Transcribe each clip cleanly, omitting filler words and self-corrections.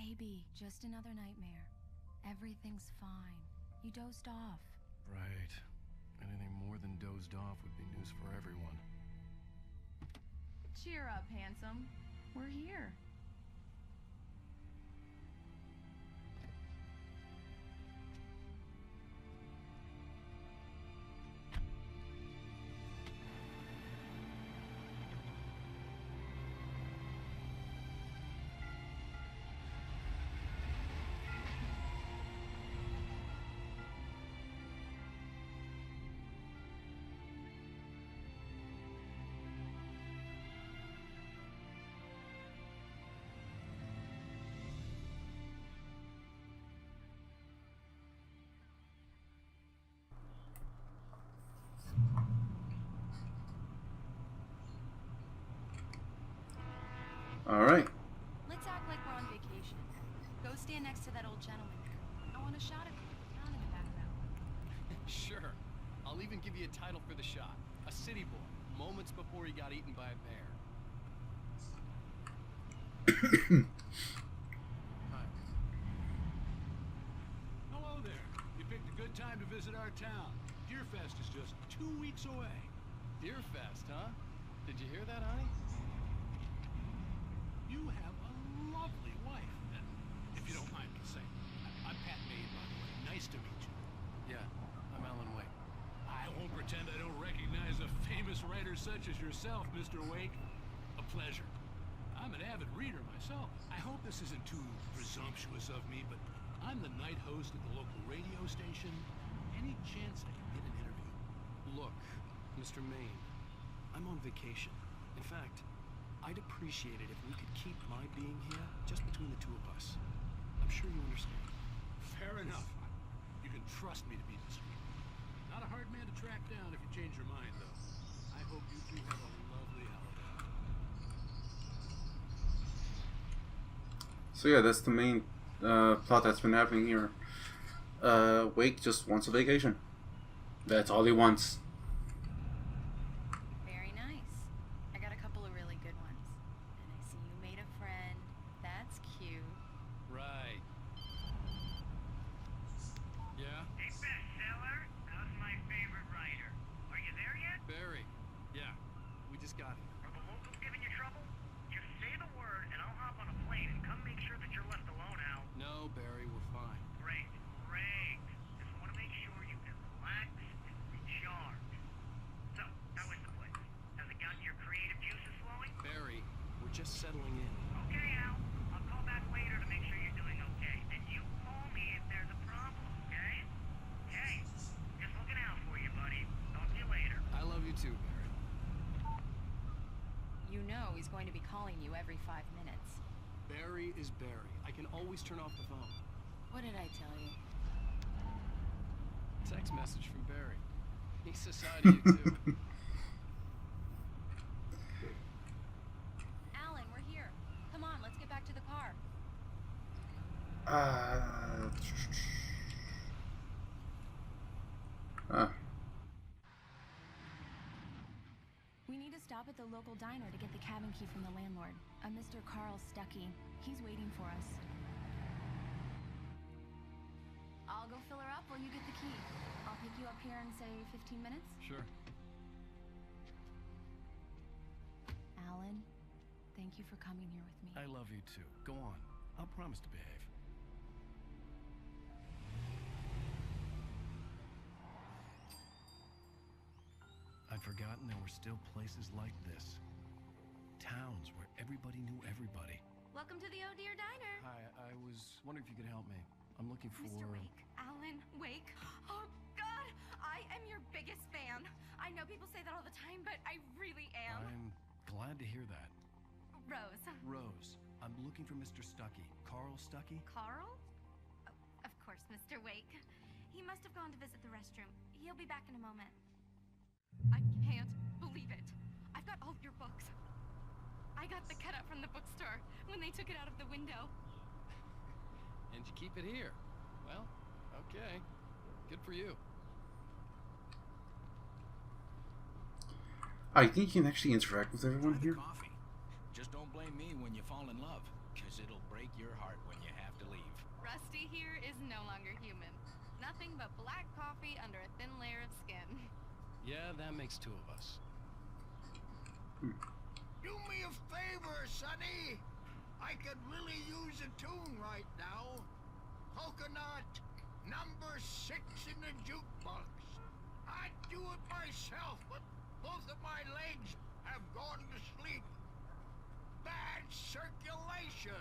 Maybe just another nightmare. Everything's fine. You dozed off. Right. Anything more than dozed off would be news for everyone. Cheer up, handsome. We're here. All right. Let's act like we're on vacation. Go stand next to that old gentleman there. I want a shot of you with the town in the background. Sure. I'll even give you a title for the shot. A city boy, moments before he got eaten by a bear. Hi. Hello there. You picked a good time to visit our town. Deerfest is just 2 weeks away. Deerfest, huh? Did you hear that, honey? You have a lovely wife, and if you don't mind me saying. I'm Pat Maid, by the way. Nice to meet you. Yeah, I'm Alan Wake. I won't pretend I don't recognize a famous writer such as yourself, Mr. Wake. A pleasure. I'm an avid reader myself. I hope this isn't too presumptuous of me, but I'm the night host at the local radio station. Any chance I can get an interview? Look, Mr. Maine, I'm on vacation. In fact, I'd appreciate it if we could keep my being here just between the two of us. I'm sure you understand. Fair enough. You can trust me to be discreet. Not a hard man to track down if you change your mind, though. I hope you two have a lovely holiday. So yeah, that's the main plot that's been happening here. Wake just wants a vacation. That's all he wants. Very nice. I got a couple of really good ones. And I see you made a friend. That's cute. Right. Yeah? Hey, bestseller, how's my favorite writer? Are you there yet? Barry. Yeah, we just got here. Are the locals giving you trouble? Just say the word and I'll hop on a plane and come make sure that you're left alone, Al. No, Barry, we're fine. Great, great. Just want to make sure you can relax and recharge. So, how is the place? Has it gotten your creative juices flowing? Barry, we're just settling in. Okay, Al. I'll call back later to make sure you're doing okay. And you call me if there's a problem, okay? Hey, just looking out for you, buddy. Talk to you later. I love you too, Barry. You know he's going to be calling you every 5 minutes. Barry is Barry. I can always turn off the phone. What did I tell you? Text message from Barry. He says hi to you too. Alan, we're here. Come on, let's get back to the car. We need to stop at the local diner to get the cabin key from the landlord, a Mr. Carl Stuckey. He's waiting for us. I'll go fill her up while you get the key. I'll pick you up here in, say, 15 minutes. Sure. Alan, thank you for coming here with me. I love you too. Go on. I'll promise to behave. I'd forgotten there were still places like this. Towns where everybody knew everybody. Welcome to the Oh Dear Diner. Hi, I was wondering if you could help me. I'm looking for... Mr. Wake. Alan Wake. Oh, God. I am your biggest fan. I know people say that all the time, but I really am. I'm glad to hear that. Rose. Rose, I'm looking for Mr. Stuckey. Carl Stuckey? Carl? Oh, of course, Mr. Wake. He must have gone to visit the restroom. He'll be back in a moment. I can't believe it. I've got all your books. I got the cutout from the bookstore when they took it out of the window. And you keep it here. Well, okay. Good for you. I think you can actually interact with everyone Try the here. coffee. Just don't blame me when you fall in love, because it'll break your heart when you have but black coffee under a thin layer of skin. Yeah, that makes two of us. Do me a favor, Sonny. I could really use a tune right now. Coconut, number 6 in the jukebox. I'd do it myself, but both of my legs have gone to sleep. Bad circulation.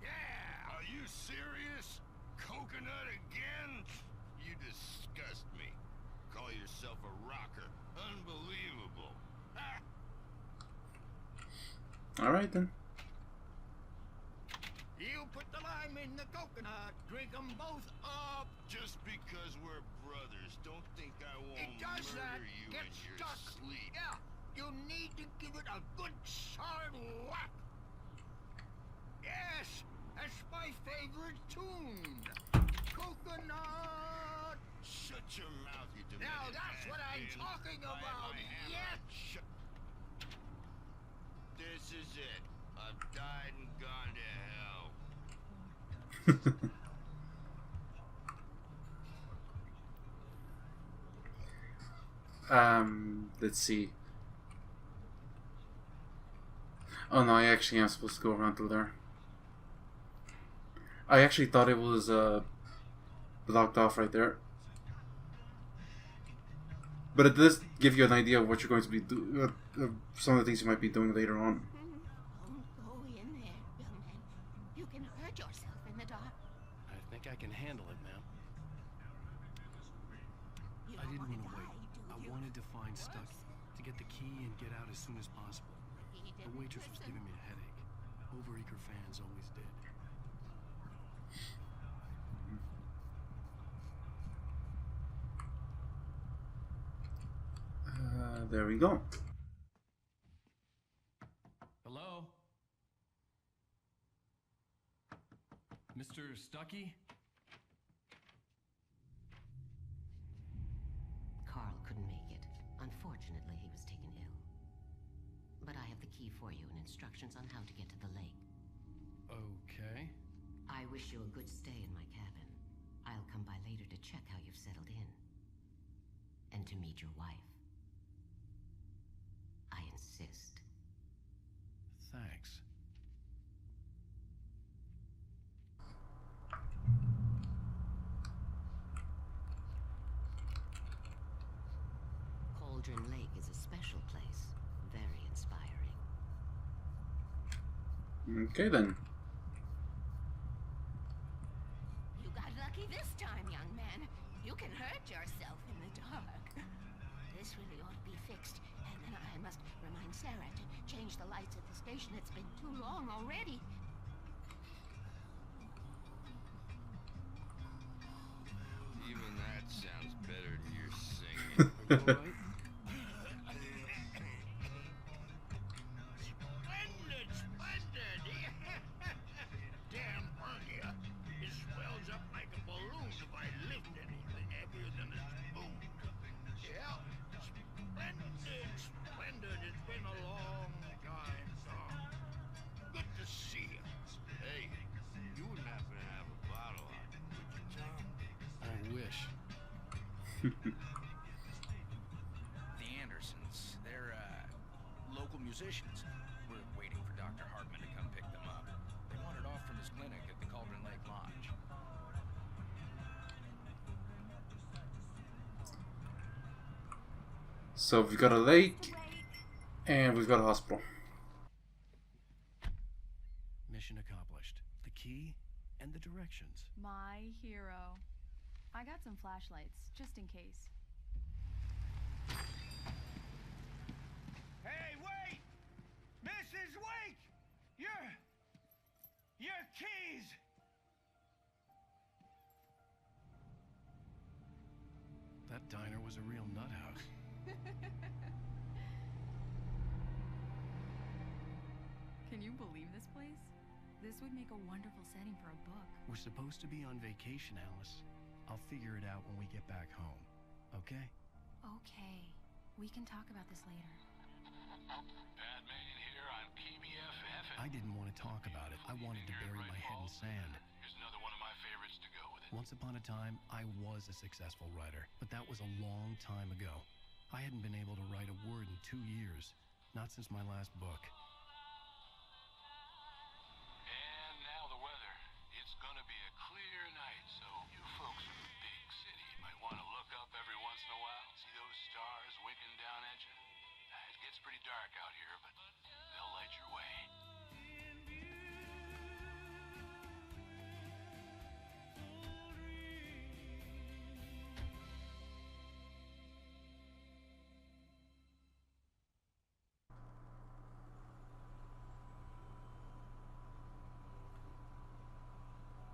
Yeah. Are you serious? Coconut again? You disgust me. Call yourself a rocker. Unbelievable. Ha! Alright then. You put the lime in the coconut. Drink them both up. Just because we're brothers, don't think I won't It does that. murder you Get in your stuck. sleep. Yeah. You need to give it a good solid whack. Yes, that's my favorite tune. Coconut. Shut your mouth, you demented Now that's what I'm bad-man. talking I have about. my hammer. Yes. This is it. I've died and gone to hell. Let's see. Oh no, I actually am supposed to go around through there. I actually thought it was blocked off right there. But it does give you an idea of what you're going to be doing, some of the things you might be doing later on. Don't go in there, young man. You can hurt yourself in the dark. I think I can handle it, ma'am. You I don't didn't want want to die, wait. do I you? wanted to find Stucky, to get the key and get out as soon as possible. He The didn't waitress was listen. giving me a headache. Overeager fans always did. There we go. Hello? Mr. Stucky? Carl couldn't make it. Unfortunately, he was taken ill. But I have the key for you and instructions on how to get to the lake. Okay. I wish you a good stay in my cabin. I'll come by later to check how you've settled in. And to meet your wife. I insist. Thanks. Cauldron Lake is a special place. Very inspiring. Okay then. You got lucky this time, young man. You can hurt yourself in the dark. This really ought to be fixed. And then I must remind Sarah to change the lights at the station. It's been too long already. Even that sounds better than your singing. Are you alright? Splendid, splendid. Damn hernia. It swells up like a balloon if I lift anything heavier than a spoon. Yeah, splendid, splendid. It's been a long time, Tom. Good to see you. Hey, you wouldn't happen to have a bottle on you, would you, Tom? I wish. The Andersons, they're, local musicians. We're waiting for Dr. Hartman to come pick them up. They wandered off from his clinic at the Cauldron Lake Lodge. So we've got a lake and we've got a hospital. Mission accomplished. The key and the directions. My hero. I got some flashlights, just in case. Hey, wait! Mrs. Wake! Your keys! That diner was a real nut house. Can you believe this place? This would make a wonderful setting for a book. We're supposed to be on vacation, Alice. I'll figure it out when we get back home. Okay? Okay. We can talk about this later. Batman here on PBFF. I didn't want to talk about it. I wanted to bury my head in sand. Here's another one of my favorites to go with it. Once upon a time, I was a successful writer, but that was a long time ago. I hadn't been able to write a word in 2 years, not since my last book. And now the weather. It's gonna be a clear night, so you folks in the big city might want to look up every once in a while. See those stars winking down at you? It gets pretty dark out here, but they'll light your way.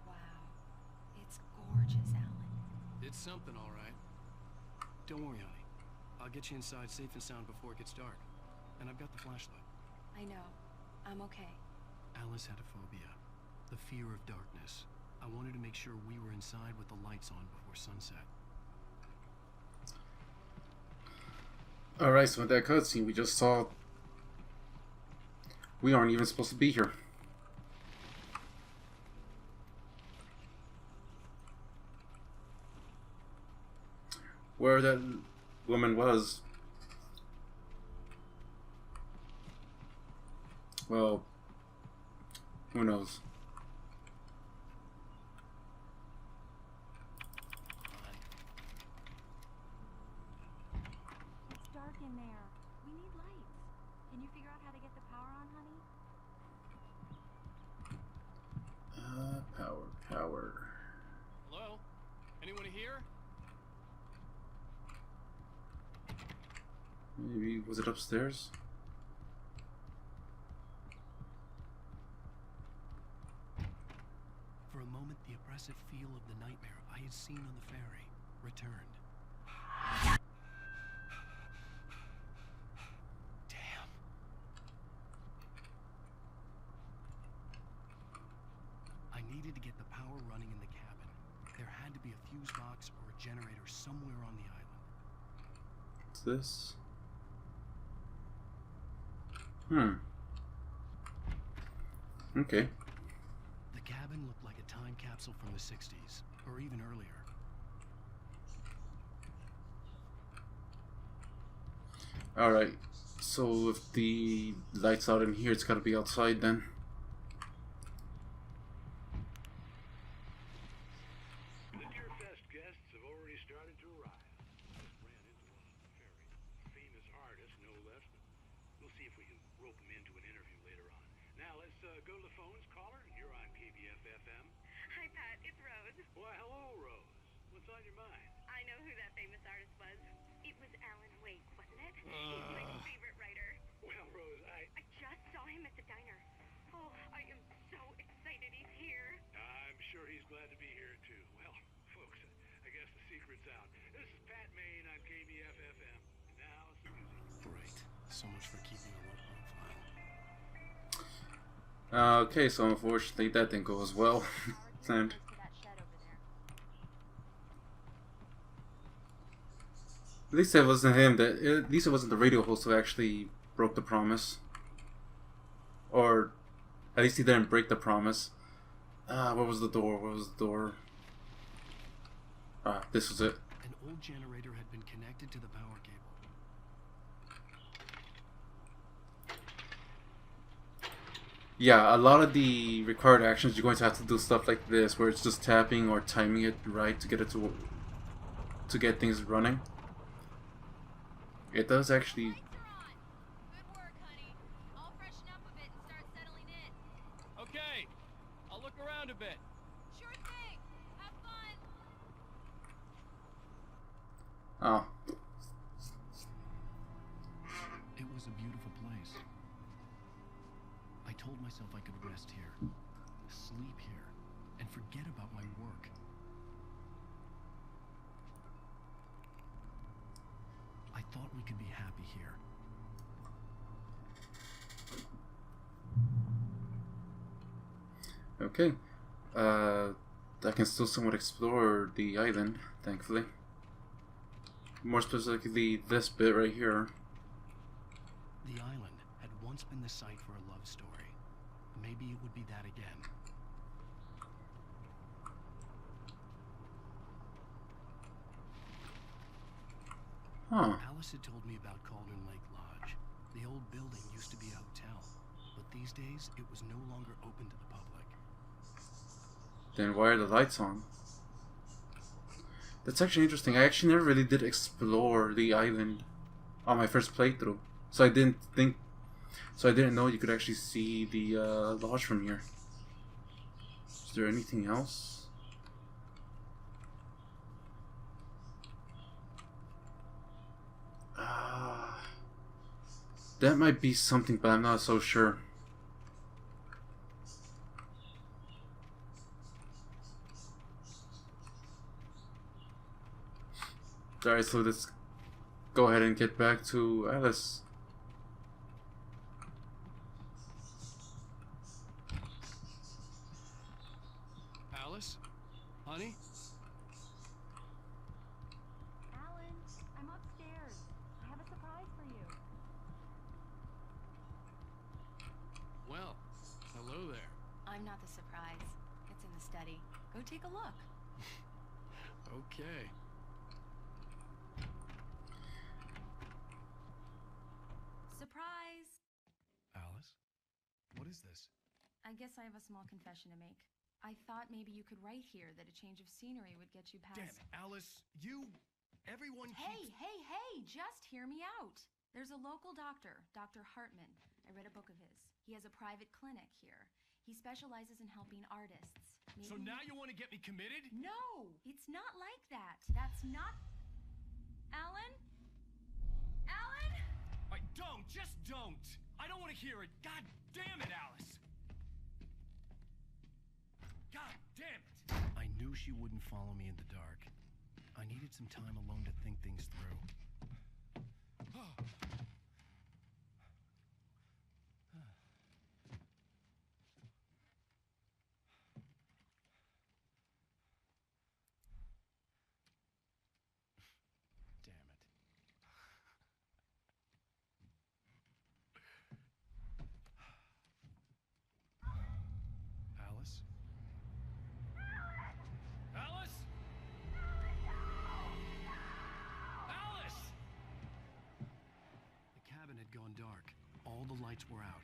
Wow. It's gorgeous, Alan. It's something, all right. Don't worry, honey. I'll get you inside safe and sound before it gets dark. And I've got the flashlight. I know. I'm okay. Alice had a phobia. The fear of darkness. I wanted to make sure we were inside with the lights on before sunset. Alright, so with that cutscene we just saw, we aren't even supposed to be here. Where that woman was, well, who knows? It's dark in there. We need lights. Can you figure out how to get the power on, honey? Power. Hello? Anyone here? Maybe, was it upstairs? For a moment, the oppressive feel of the nightmare I had seen on the ferry returned. Damn. I needed to get the power running in the cabin. There had to be a fuse box or a generator somewhere on the island. What's this? Okay. The cabin looked like a time capsule from the 60s, or even earlier. Alright, so if the light's out in here, it's gotta be outside then. The Deerfest guests have already started to arrive. Just ran into one on the ferry. Famous artist, no less, but we'll see if we can rope him into an interview later on. Now let's go to the phones. Caller, you're on KBF-FM. Hi, Pat. It's Rose. Why, hello, Rose. What's on your mind? I know who that famous artist was. It was Alan Wake, wasn't it? He's my favorite writer. Well, Rose, I just saw him at the diner. Oh, I am so excited he's here. I'm sure he's glad to be here, too. Well, folks, I guess the secret's out. This is Pat Maine on KBF-FM. And now, some music. Great. So much for keeping a local file. Okay, so unfortunately that didn't go as well. And at least it wasn't him that. At least it wasn't the radio host who actually broke the promise, or at least he didn't break the promise. Where was the door? Where was the door? This was it. An old generator had been connected to the power cable. Yeah, a lot of the required actions you're going to have to do stuff like this, where it's just tapping or timing it right to get it to get things running. It does actually. Lights are on. Good work, honey. I'll freshen up a bit and start settling in. Okay, I'll look around a bit. Sure thing. Have fun. Oh, It was a beautiful place. I told myself I could rest here, sleep here, and forget about my work. I thought we could be happy here. okay. I can still somewhat explore the island, thankfully. More specifically, this bit right here. The island had once been the site for a love story. Maybe it would be that again. Huh. Alice had told me about Cauldron Lake Lodge. The old building used to be a hotel, but these days it was no longer open to the public. Then why are the lights on? That's actually interesting. I actually never really did explore the island on my first playthrough, so I didn't know you could actually see the lodge from here. Is there anything else? That might be something, but I'm not so sure. Alright, so let's go ahead and get back to Alice. Alice? Honey? Alan, I'm upstairs. I have a surprise for you. Well, hello there. I'm not the surprise. It's in the study. Go take a look. Okay. Surprise! Alice? What is this? I guess I have a small confession to make. I thought maybe you could write here that a change of scenery would get you past... Damn it, Alice, everyone Hey, keeps... hey, just hear me out. There's a local doctor, Dr. Hartman. I read a book of his. He has a private clinic here. He specializes in helping artists. Maybe... So now you want to get me committed? No, it's not like that. That's not... Alan? Alan? Just don't! I don't want to hear it! God damn it, Alice! God damn it! I knew she wouldn't follow me in the dark. I needed some time alone to think things through. Alice? Alice? Alice! The cabin had gone dark. All the lights were out.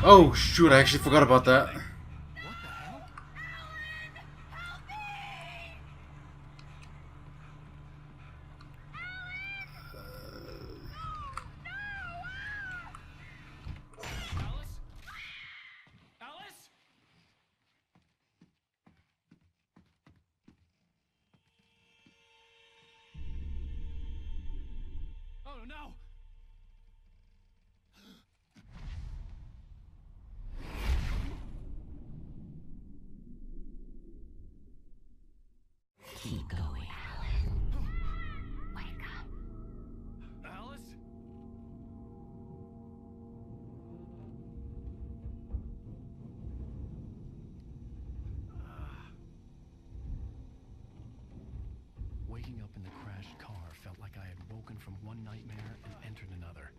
Oh shoot, I actually forgot about that. What the hell? Alice? Alice? Oh no! Keep going. Wake up. Alice? Waking up in the crashed car felt like I had woken from one nightmare and entered another.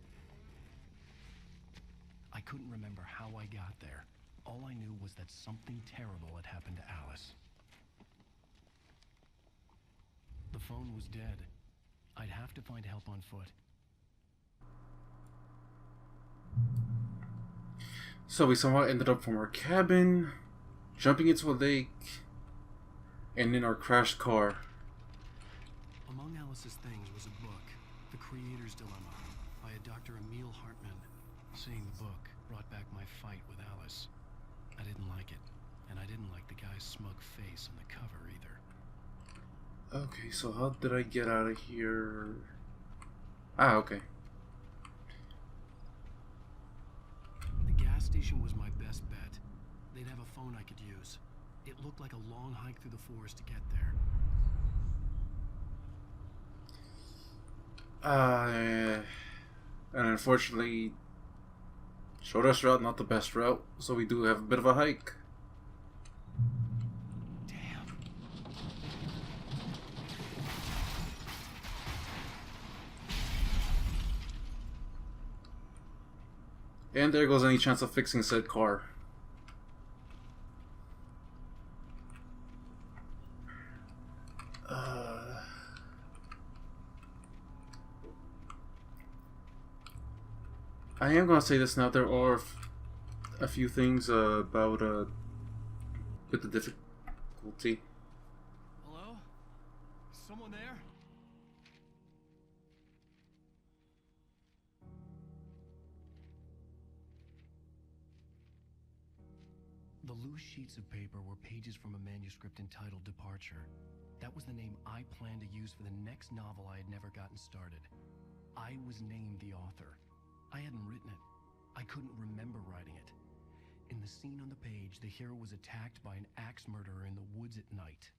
I couldn't remember how I got there. All I knew was that something terrible had happened to Alice. The phone was dead. I'd have to find help on foot. So we somehow ended up from our cabin, jumping into a lake, and in our crashed car. Among Alice's things was a book, The Creator's Dilemma, by a Dr. Emil Hartman. Seeing the book brought back my fight with Alice. I didn't like it, and I didn't like the guy's smug face on the cover either. Okay, so how did I get out of here? Ah, okay. The gas station was my best bet. They'd have a phone I could use. It looked like a long hike through the forest to get there. And unfortunately, shortest route, not the best route, so we do have a bit of a hike. Damn. And there goes any chance of fixing said car. I am gonna say this now. There are a few things about with the difficulty. Hello? Someone there? The loose sheets of paper were pages from a manuscript entitled Departure. That was the name I planned to use for the next novel I had never gotten started. I was named the author. I hadn't written it. I couldn't remember writing it. In the scene on the page, the hero was attacked by an axe murderer in the woods at night.